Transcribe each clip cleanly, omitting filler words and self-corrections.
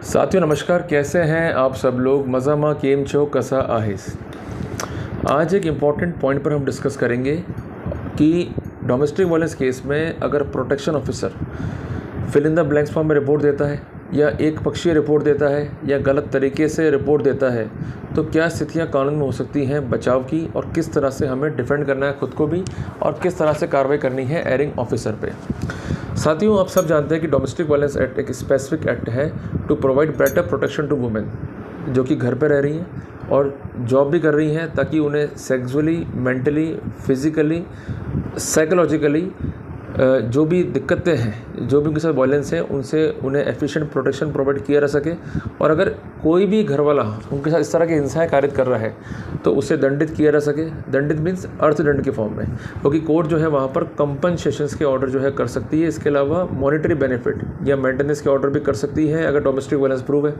साथियों नमस्कार, कैसे हैं आप सब लोग। मज़ामा केम छो कसा आहिस। आज एक इम्पॉर्टेंट पॉइंट पर हम डिस्कस करेंगे कि डोमेस्टिक वायलेंस केस में अगर protection officer fill in the blanks form में रिपोर्ट देता है या एक पक्षीय रिपोर्ट देता है या गलत तरीके से रिपोर्ट देता है तो क्या स्थितियां कानून में हो सकती हैं बचाव की, और किस तरह से हमें डिफेंड करना है खुद को भी, और किस तरह से कार्रवाई करनी है एरिंग ऑफिसर पे। साथियों, आप सब जानते हैं कि डोमेस्टिक वायलेंस एक्ट एक स्पेसिफिक एक्ट है to provide better protection to women जो कि घर पे रह रही हैं और जॉब भी कर रही हैं, ताकि उन्हें सेक्सुअली, मेंटली, फिज़िकली, साइकोलॉजिकली जो भी दिक्कतें हैं, जो भी उनके साथ वायलेंस है, उनसे उन्हें एफिशिएंट प्रोटेक्शन प्रोवाइड किया जा सके। और अगर कोई भी घरवाला उनके साथ इस तरह की हिंसाएं कारित कर रहा है तो उसे दंडित किया जा सके। दंडित मीन्स अर्थदंड के फॉर्म में, क्योंकि कोर्ट जो है वहाँ पर कंपनसेशंस के ऑर्डर जो है कर सकती है। इसके अलावा मॉनिटरी बेनिफिट या मेंटेनेंस के ऑर्डर भी कर सकती है अगर डोमेस्टिक वायलेंस प्रूव है।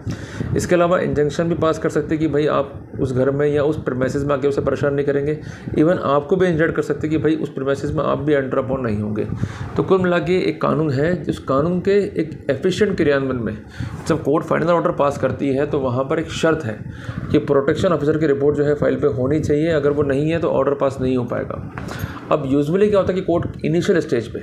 इसके अलावा इंजंक्शन भी पास कर सकती है कि भाई आप उस घर में या उस प्रीमाइसेस में आके उसे परेशान नहीं करेंगे। इवन आपको भी इंजर्ड कर सकते हैं कि भाई उस प्रीमाइसेस में आप भी एंटर अपॉन नहीं होंगे। तो कुल मिला के एक कानून है, जिस कानून के एक एफिशिएंट क्रियान्वयन में जब कोर्ट फाइनल ऑर्डर पास करती है तो वहाँ पर एक शर्त है कि प्रोटेक्शन ऑफिसर की रिपोर्ट जो है फाइल पे होनी चाहिए। अगर वो नहीं है तो ऑर्डर पास नहीं हो पाएगा। अब यूजुअली क्या होता है कि कोर्ट इनिशियल स्टेज पे,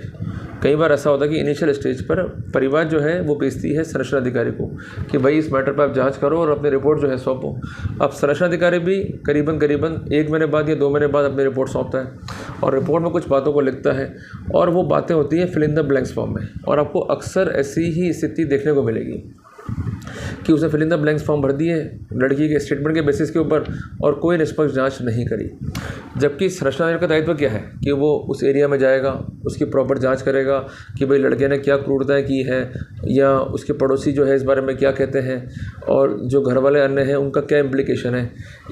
कई बार ऐसा होता है कि इनिशियल स्टेज पर परिवार जो है वो भेजती है संरक्षण अधिकारी को कि भाई इस मैटर पर आप जांच करो और अपनी रिपोर्ट जो है सौंपो। अब संरक्षण अधिकारी भी करीबन 1 महीने बाद या 2 महीने बाद अपनी रिपोर्ट सौंपता है और रिपोर्ट में कुछ बातों को लिखता है, और वो बातें होती हैं fill in the blanks form में। और आपको अक्सर ऐसी ही स्थिति देखने को मिलेगी कि उसने fill in the blanks form भर दिए लड़की के स्टेटमेंट के बेसिस के ऊपर और कोई निष्पक्ष जांच नहीं करी। जबकि संरक्षण अधिकारी का दायित्व क्या है कि वो उस एरिया में जाएगा, उसकी प्रॉपर जांच करेगा कि भाई लड़के ने क्या क्रूरताएं की है या उसके पड़ोसी जो है इस बारे में क्या कहते हैं, और जो घर वाले अन्य हैं उनका क्या इम्प्लीकेशन है।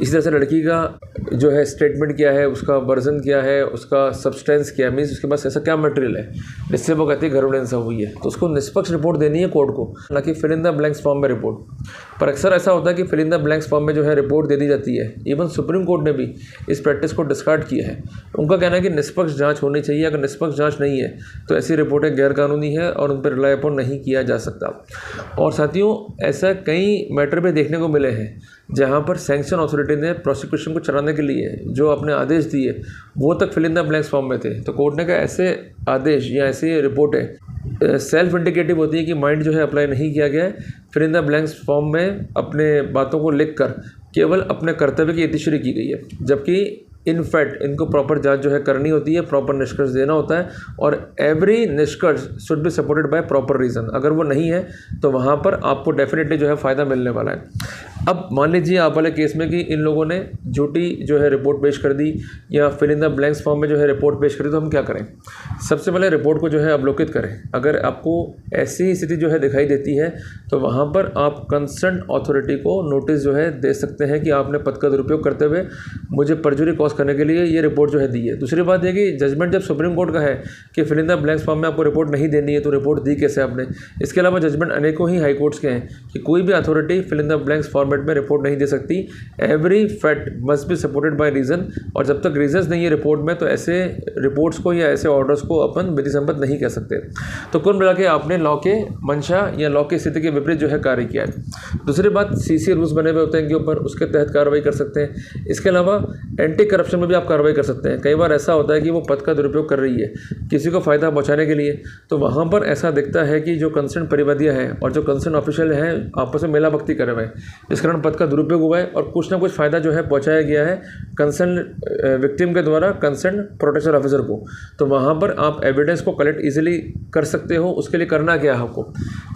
इसी तरह से लड़की का जो है स्टेटमेंट क्या है, उसका वर्जन क्या है, उसका सब्सटेंस क्या है, मीन्स उसके पास ऐसा क्या मटेरियल है जिससे वो कहती है घर में हिंसा हुई है। तो उसको निष्पक्ष रिपोर्ट देनी है कोर्ट को, ना कि fill in the blanks form में रिपोर्ट। पर अक्सर ऐसा होता है कि fill in the blanks form में जो है रिपोर्ट दे दी जाती है। इवन सुप्रीम कोर्ट ने भी इस प्रैक्टिस को डिस्कार्ड किया है। उनका कहना है कि निष्पक्ष जांच होनी चाहिए। अगर निष्पक्ष जांच नहीं है तो ऐसी रिपोर्टें गैरकानूनी है और उन पर रिलाई अपॉन नहीं किया जा सकता। और साथियों, ऐसा कई मैटर में देखने को मिले हैं जहां पर सैंक्शन अथॉरिटी ने प्रोसिक्यूशन को चलाने के लिए जो अपने आदेश दिए वो तक fill in the blanks form में थे। तो कोर्ट ने कहा ऐसे आदेश या ऐसी रिपोर्टें सेल्फ इंडिकेटिव होती है कि माइंड जो है अप्लाई नहीं किया गया है। Fill in the blanks form में अपने बातों को लिखकर केवल अपने कर्तव्य की यतिश्री की गई है, जबकि इन फैक्ट इनको प्रॉपर जांच जो है करनी होती है, प्रॉपर निष्कर्ष देना होता है, और एवरी निष्कर्ष should be supported by proper reason. अगर वो नहीं है तो वहाँ पर आपको डेफिनेटली जो है फ़ायदा मिलने वाला है। अब मान लीजिए आप वाले केस में कि इन लोगों ने झूठी जो है रिपोर्ट पेश कर दी या fill in the blanks form में जो है रिपोर्ट पेश करी, तो हम क्या करें? सबसे पहले रिपोर्ट को जो है अवलोकित करें। अगर आपको ऐसी स्थिति जो है दिखाई देती है तो वहाँ पर आप कंसर्न अथॉरिटी को नोटिस जो है दे सकते हैं कि आपने पद का दुरुपयोग करते हुए मुझे परजुरी कॉज करने के लिए ये रिपोर्ट जो है दी है। दूसरी बात यह कि जजमेंट जब सुप्रीम कोर्ट का है कि fill in the blanks form में आपको रिपोर्ट नहीं देनी है तो रिपोर्ट दी कैसे आपने? इसके अलावा जजमेंट अनेकों ही हाई कोर्ट्स के हैं कि कोई भी authority fill in the blanks format में रिपोर्ट नहीं दे सकती। Every fact must be supported by reason, और जब तक रीजंस नहीं है रिपोर्ट में तो ऐसे रिपोर्ट्स को या ऐसे ऑर्डर्स को अपन विधि सम्मत नहीं कह सकते। तो कुल मिला के आपने लॉ के मंशा या लॉ की स्थिति के विपरीत जो है कार्य किया है। दूसरी बात, सीसी रूल्स बने हुए होते हैं इनके ऊपर, उसके तहत कार्रवाई कर सकते हैं। इसके अलावा एंटी करप्शन में भी आप कार्रवाई कर सकते हैं। कई बार ऐसा होता है कि वो पद का दुरुपयोग कर रही है किसी को फ़ायदा पहुंचाने के लिए, तो वहाँ पर ऐसा दिखता है कि जो कंसर्न परिवादियाँ हैं और जो कंसर्न ऑफिशियल हैं आपस में मेला भक्ति करे हुए हैं, इस कारण पद का दुरुपयोग हुआ है और कुछ ना कुछ फ़ायदा जो है पहुँचाया गया है कंसर्न विक्टिम के द्वारा कंसर्न प्रोटेक्शन ऑफिसर को। तो वहाँ पर आप एविडेंस को कलेक्ट ईजिली कर सकते हो। उसके लिए करना क्या है आपको?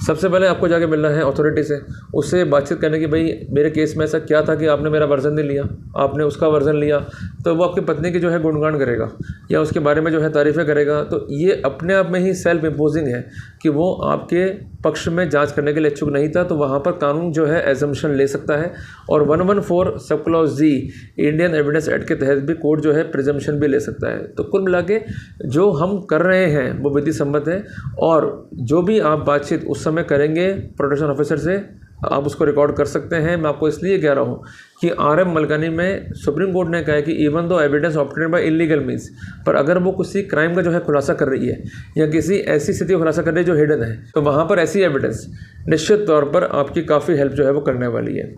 सबसे पहले आपको जाके मिलना है अथॉरिटी से, उससे बातचीत करने की भाई मेरे केस में ऐसा क्या था कि आपने मेरा वर्जन नहीं लिया, आपने उसका वर्जन लिया। तो वो आपकी पत्नी की जो है गुणगान करेगा या उसके बारे में जो है तारीफ़ें करेगा। तो ये अपने आप में ही सेल्फ इम्पोजिंग है कि वो आपके पक्ष में जांच करने के लिए इच्छुक नहीं था। तो वहाँ पर कानून जो है एजम्पशन ले सकता है, और 114 सब क्लॉज जी इंडियन एविडेंस एक्ट के तहत भी कोर्ट जो है प्रिजम्पशन भी ले सकता है। तो कुल मिला के जो हम कर रहे हैं वो विधि सम्मत है, और जो भी आप बातचीत उस समय करेंगे प्रोटेक्शन ऑफिसर से आप उसको रिकॉर्ड कर सकते हैं। मैं आपको इसलिए कह रहा हूँ कि RM मलकानी में सुप्रीम कोर्ट ने कहा है कि even though evidence obtained by illegal means, पर अगर वो किसी क्राइम का जो है खुलासा कर रही है या किसी ऐसी स्थिति का खुलासा कर रही है जो हिडन है, तो वहाँ पर ऐसी एविडेंस निश्चित तौर पर आपकी काफ़ी हेल्प जो है वो करने वाली है।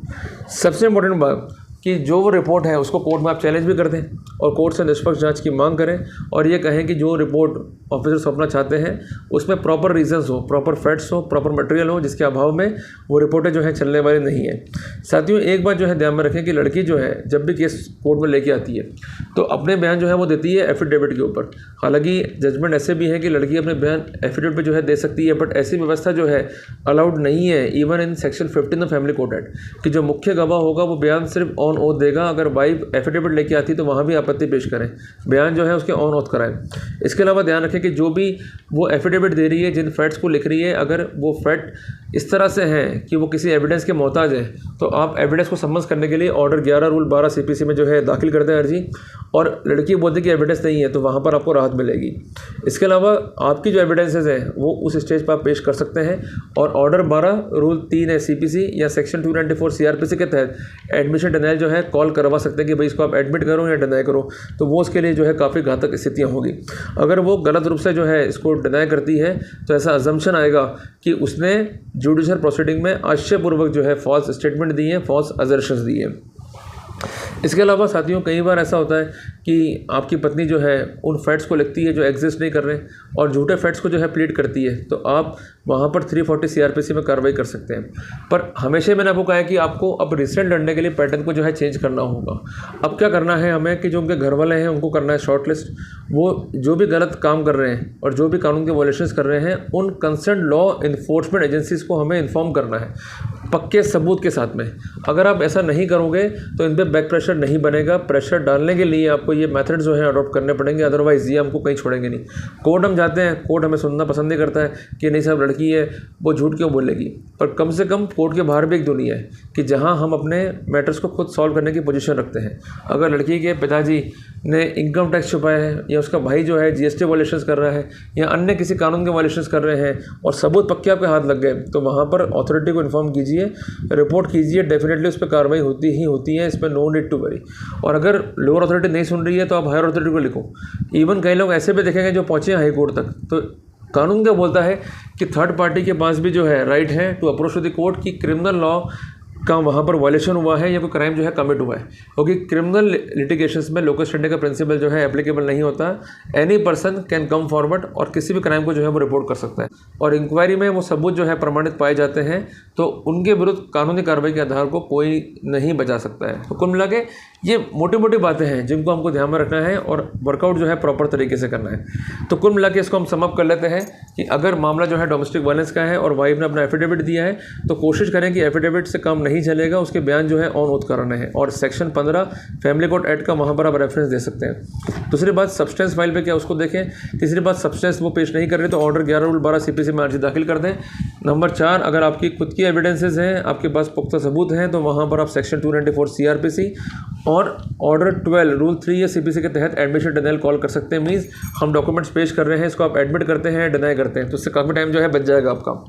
सबसे इम्पोर्टेंट बात कि जो वो रिपोर्ट है उसको कोर्ट में आप चैलेंज भी कर दें और कोर्ट से निष्पक्ष जांच की मांग करें और ये कहें कि जो रिपोर्ट ऑफिसर सौंपना चाहते हैं उसमें प्रॉपर रीजंस हो, प्रॉपर फैक्ट्स हो, प्रॉपर मटेरियल हो, जिसके अभाव में वो रिपोर्टें जो है चलने वाली नहीं है। साथियों, एक बात जो है ध्यान में रखें कि लड़की जो है जब भी केस कोर्ट में लेके आती है तो अपने बयान जो है वो देती है एफिडेविट के ऊपर। हालांकि जजमेंट ऐसे भी है कि लड़की अपने बयान एफिडेविट पे जो है दे सकती है, बट ऐसी व्यवस्था जो है अलाउड नहीं है even in section 15 of family court act कि जो मुख्य गवाह होगा वो बयान सिर्फ ऑन ओथ देगा। अगर वाइफ एफिडेविट लेके आती तो वहाँ भी आपत्ति पेश करें, बयान जो है उसके ऑन ओथ कराएं। इसके अलावा ध्यान रखें कि जो भी वो एफिडेविट दे रही है, जिन फैक्ट्स को लिख रही है, अगर वो फैक्ट इस तरह से हैं कि वो किसी एविडेंस के मोहताज हैं तो आप एविडेंस को सम्मत करने के लिए ऑर्डर 11 रूल 12 CPC में जो है दाखिल कर दें अर्जी, और लड़की बोलती कि एविडेंस नहीं है तो वहाँ पर आपको राहत मिलेगी। इसके अलावा आपकी जो एविडेंसेस हैं वो उस स्टेज पर आप पेश कर सकते हैं और ऑर्डर 12 रूल 3 है CPC या सेक्शन 294 CRPC के तहत एडमिशन डिनाइल जो है कॉल करवा सकते हैं कि भाई इसको आप एडमिट करो या डिनाई करो, तो वो उसके लिए जो है काफ़ी घातक स्थितियाँ होगी। अगर वो गलत रूप से जो है इसको डिनाई करती है तो ऐसा अजम्पशन आएगा कि उसने जुडिशल प्रोसीडिंग में आश्चर्यपूर्वक जो है फॉल्स स्टेटमेंट दी है, फॉल्स असर्शंस दी है। इसके अलावा साथियों, कई बार ऐसा होता है कि आपकी पत्नी जो है उन फैक्ट्स को लिखती है जो एग्जिस्ट नहीं कर रहे और झूठे फैक्ट्स को जो है प्लीड करती है, तो आप वहाँ पर 340 CRPC में कार्रवाई कर सकते हैं। पर हमेशा मैंने आपको कहा है कि आपको अब रिसेंट लड़ने के लिए पैटर्न को जो है चेंज करना होगा। अब क्या करना है हमें कि जो उनके घर वाले हैं उनको करना है शॉर्ट लिस्ट, वो जो भी गलत काम कर रहे हैं और जो भी कानून के वायलेशंस कर रहे हैं उन कंसर्न लॉ इन्फोर्समेंट एजेंसीज़ को हमें इन्फॉर्म करना है पक्के सबूत के साथ में। अगर आप ऐसा नहीं करोगे तो इन पर बैक प्रेशर नहीं बनेगा। प्रेशर डालने के लिए आपको ये मेथड जो है अडॉप्ट करने पड़ेंगे, अदरवाइज़ ये हमको कहीं छोड़ेंगे नहीं। कोर्ट हम जाते हैं, कोर्ट हमें सुनना पसंद नहीं करता है कि नहीं साहब लड़की है वो झूठ क्यों बोलेगी, पर कम से कम कोर्ट के बाहर भी एक दुनिया है कि जहां हम अपने मैटर्स को खुद सॉल्व करने की पोजीशन रखते हैं। अगर लड़की के पिताजी ने इनकम टैक्स छुपाया है या उसका भाई जो है GST वायलेशंस कर रहा है या अन्य किसी कानून के वायलेशंस कर रहे हैं और सबूत पक्के आपके हाथ लग गए, तो वहाँ पर अथॉरिटी को इन्फॉर्म कीजिए, रिपोर्ट कीजिए, डेफिनेटली उस पर कार्रवाई होती ही होती है, इस पर नो नीड टू वरी। और अगर लोअर अथॉरिटी नहीं सुन रही है तो आप हायर अथॉरिटी को लिखो। इवन कई लोग ऐसे भी देखेंगे जो पहुँचे हाई कोर्ट तक, तो कानून क्या बोलता है कि थर्ड पार्टी के पास भी जो है राइट है to approach to the court कि क्रिमिनल लॉ का वहाँ पर वायलेशन हुआ है या कोई क्राइम जो है कमिट हुआ है, क्योंकि क्रिमिनल लिटिगेशंस में लोकस स्टैंडे का प्रिंसिपल जो है एप्लीकेबल नहीं होता। Any person can come forward और किसी भी क्राइम को जो है वो रिपोर्ट कर सकता है और इंक्वायरी में वो सबूत जो है प्रमाणित पाए जाते हैं तो उनके विरुद्ध कानूनी कार्रवाई के आधार को कोई नहीं बचा सकता है। तो कुल मिला के ये मोटी मोटी बातें हैं जिनको हमको ध्यान में रखना है और वर्कआउट जो है प्रॉपर तरीके से करना है। तो कुल मिला के इसको हम समअप कर लेते हैं कि अगर मामला जो है डोमेस्टिक वायलेंस का है और वाइफ ने अपना एफिडेविट दिया है तो कोशिश करें कि एफिडेविट से काम नहीं चलेगा, उसके बयान जो है ऑन ओथ कराने हैं और सेक्शन 15 फैमिली कोर्ट एक्ट का वहाँ पर आप रेफरेंस दे सकते हैं। दूसरी बात, सब्सटेंस फाइल पे क्या उसको देखें। तीसरी बात, सब्सटेंस वो पेश नहीं कर रहे तो ऑर्डर 11 रूल 12 CPC में अर्जी दाखिल कर दें। नंबर 4, अगर आपकी खुद की एविडेंसेज हैं, आपके पास पुख्ता सबूत हैं, तो वहाँ पर आप सेक्शन 294 CRPC और ऑर्डर 12 रूल 3 या CPC के तहत एडमिशन डिनाइल कॉल कर सकते हैं। मीन्स हम डॉक्यूमेंट्स पेश कर रहे हैं, इसको आप एडमिट करते हैं, डिनाई करते हैं, तो इससे काफ़ी टाइम जो है बच जाएगा आपका।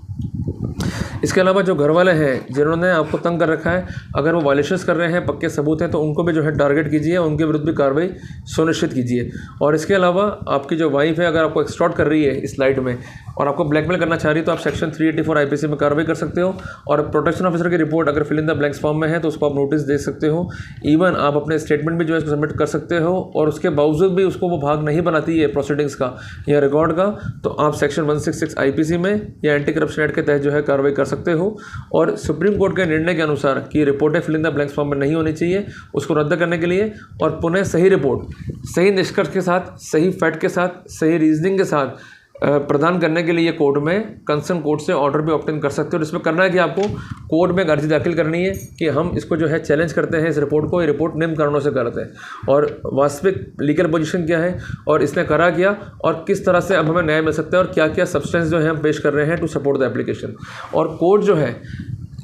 इसके अलावा जो घर वाले हैं जिन्होंने आपको तंग कर रखा है, अगर वो वायलेशंस कर रहे हैं, पक्के सबूत हैं, तो उनको भी जो है टारगेट कीजिए, उनके विरुद्ध भी कार्रवाई सुनिश्चित कीजिए। और इसके अलावा आपकी जो वाइफ है अगर आपको एक्सटॉर्ट कर रही है इस लाइट में और आपको ब्लैकमेल करना चाह रही है तो आप सेक्शन 384 IPC में कार्रवाई कर सकते हो। और प्रोटेक्शन ऑफिसर की रिपोर्ट अगर fill in the blanks form में है तो उसको आप नोटिस दे सकते हो। इवन आप अपने स्टेटमेंट भी जो है इसको सबमिट कर सकते हो और उसके बावजूद भी उसको वो भाग नहीं बनाती है प्रोसीडिंग्स का या रिकॉर्ड का, तो आप सेक्शन 166 IPC में या एंटी करप्शन एक्ट के तहत जो है कार्रवाई कर सकते हो। और सुप्रीम कोर्ट के निर्णय के अनुसार कि रिपोर्टें fill in the blanks form में नहीं होनी चाहिए, उसको रद्द करने के लिए और पुनः सही रिपोर्ट सही निष्कर्ष के साथ, सही फैक्ट के साथ, सही रीजनिंग के साथ प्रदान करने के लिए कोर्ट में कंसर्न कोर्ट से ऑर्डर भी ऑब्टेन कर सकते हो। और इसमें करना है कि आपको कोर्ट में एक अर्जी दाखिल करनी है कि हम इसको जो है चैलेंज करते हैं, इस रिपोर्ट को, ये रिपोर्ट निम्न कारणों से गलत है और वास्तविक लीगल पोजीशन क्या है और इसने करा क्या और किस तरह से अब हमें न्याय मिल सकता है और क्या क्या सब्सटेंस जो है हम पेश कर रहे हैं टू सपोर्ट द एप्लीकेशन। और कोर्ट जो है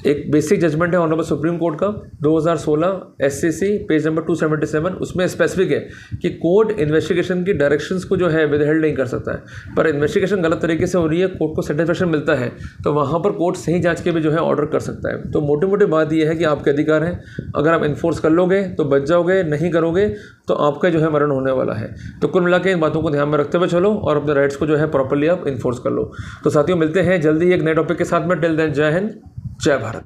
एक बेसिक जजमेंट है ऑनरेबल सुप्रीम कोर्ट का 2016 SCC पेज नंबर 277। उसमें स्पेसिफिक है कि कोर्ट इन्वेस्टिगेशन की डायरेक्शंस को जो है विदहेल्ड नहीं कर सकता है। पर इन्वेस्टिगेशन गलत तरीके से हो रही है, कोर्ट को सेटिस्फेक्शन मिलता है, तो वहाँ पर कोर्ट सही जांच के भी जो है ऑर्डर कर सकता है। तो मोटी मोटी बात यह है कि आपके अधिकार हैं, अगर आप इन्फोर्स कर लोगे तो बच जाओगे, नहीं करोगे तो आपका जो है मरण होने वाला है। तो कुल मिला के इन बातों को ध्यान में रखते हुए चलो और अपने राइट्स को जो है प्रॉपर्ली आप इन्फोर्स कर लो। तो साथियों, मिलते हैं जल्दी ही एक नए टॉपिक के साथ में। टिल देन, जय हिंद, जय भारत।